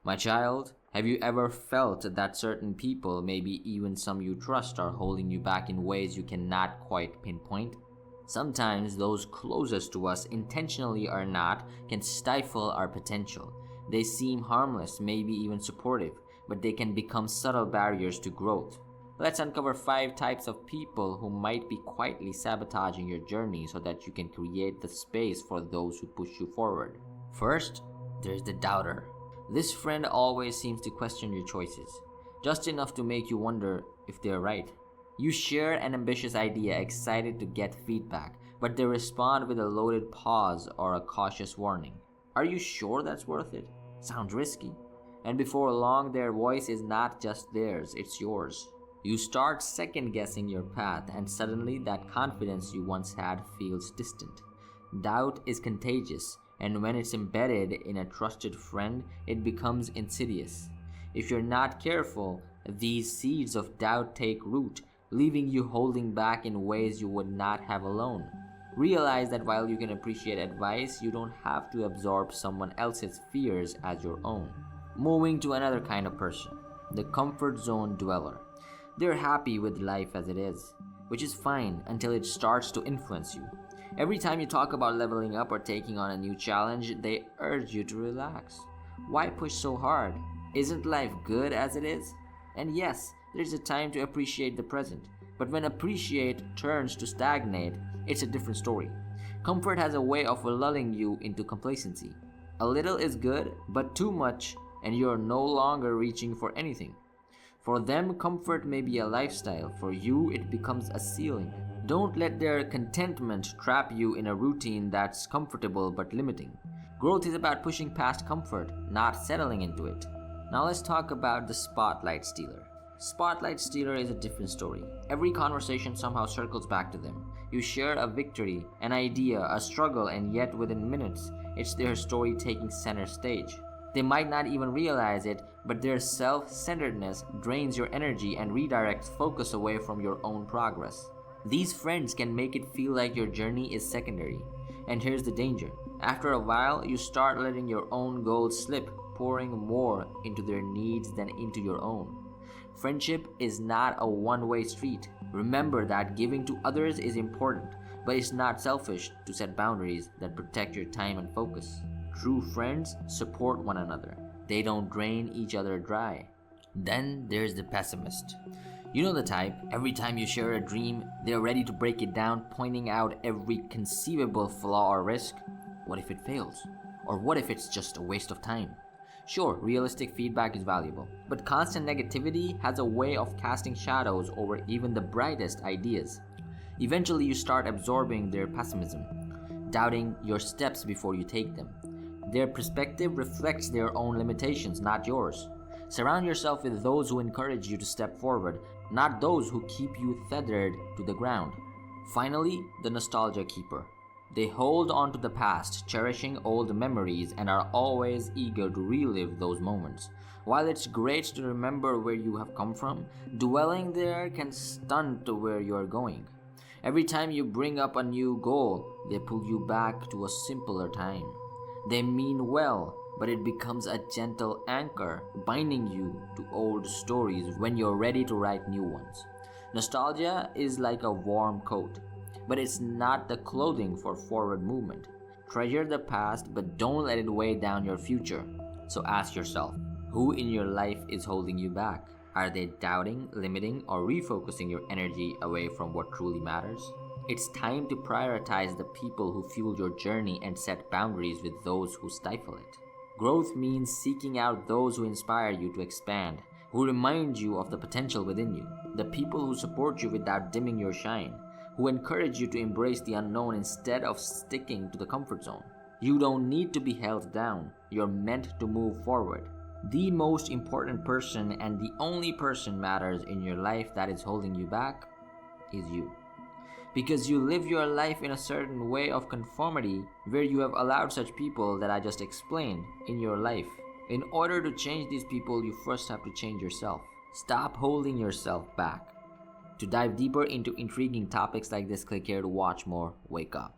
My child, have you ever felt that certain people, maybe even some you trust, are holding you back in ways you cannot quite pinpoint? Sometimes those closest to us, intentionally or not, can stifle our potential. They seem harmless, maybe even supportive, but they can become subtle barriers to growth. Let's uncover 5 types of people who might be quietly sabotaging your journey so that you can create the space for those who push you forward. First, there's the doubter. This friend always seems to question your choices, just enough to make you wonder if they're right. You share an ambitious idea, excited to get feedback, but they respond with a loaded pause or a cautious warning. Are you sure that's worth it? Sounds risky. And before long, their voice is not just theirs, it's yours. You start second-guessing your path, and suddenly that confidence you once had feels distant. Doubt is contagious, and when it's embedded in a trusted friend, it becomes insidious. If you're not careful, these seeds of doubt take root, leaving you holding back in ways you would not have alone. Realize that while you can appreciate advice, you don't have to absorb someone else's fears as your own. Moving to another kind of person, the comfort zone dweller. They're happy with life as it is, which is fine until it starts to influence you. Every time you talk about leveling up or taking on a new challenge, they urge you to relax. Why push so hard? Isn't life good as it is? And yes, there's a time to appreciate the present, but when appreciate turns to stagnate, it's a different story. Comfort has a way of lulling you into complacency. A little is good, but too much, and you're no longer reaching for anything. For them, comfort may be a lifestyle. For you, it becomes a ceiling. Don't let their contentment trap you in a routine that's comfortable but limiting. Growth is about pushing past comfort, not settling into it. Now let's talk about the spotlight stealer. Spotlight stealer is a different story. Every conversation somehow circles back to them. You share a victory, an idea, a struggle, and yet within minutes, it's their story taking center stage. They might not even realize it, but their self-centeredness drains your energy and redirects focus away from your own progress. These friends can make it feel like your journey is secondary. And here's the danger. After a while, you start letting your own goals slip, pouring more into their needs than into your own. Friendship is not a one-way street. Remember that giving to others is important, but it's not selfish to set boundaries that protect your time and focus. True friends support one another. They don't drain each other dry. Then there's the pessimist. You know the type. Every time you share a dream, they're ready to break it down, pointing out every conceivable flaw or risk. What if it fails? Or what if it's just a waste of time? Sure, realistic feedback is valuable, but constant negativity has a way of casting shadows over even the brightest ideas. Eventually, you start absorbing their pessimism, doubting your steps before you take them. Their perspective reflects their own limitations, not yours. Surround yourself with those who encourage you to step forward, not those who keep you tethered to the ground. Finally, the nostalgia keeper. They hold on to the past, cherishing old memories, and are always eager to relive those moments. While it's great to remember where you have come from, dwelling there can stunt where you're going. Every time you bring up a new goal, they pull you back to a simpler time. They mean well, but it becomes a gentle anchor, binding you to old stories when you're ready to write new ones. Nostalgia is like a warm coat, but it's not the clothing for forward movement. Treasure the past, but don't let it weigh down your future. So ask yourself, who in your life is holding you back? Are they doubting, limiting, or refocusing your energy away from what truly matters? It's time to prioritize the people who fuel your journey and set boundaries with those who stifle it. Growth means seeking out those who inspire you to expand, who remind you of the potential within you, the people who support you without dimming your shine, who encourage you to embrace the unknown instead of sticking to the comfort zone. You don't need to be held down. You're meant to move forward. The most important person and the only person matters in your life that is holding you back is you. Because you live your life in a certain way of conformity where you have allowed such people that I just explained in your life. In order to change these people, you first have to change yourself. Stop holding yourself back. To dive deeper into intriguing topics like this, click here to watch more. Wake up.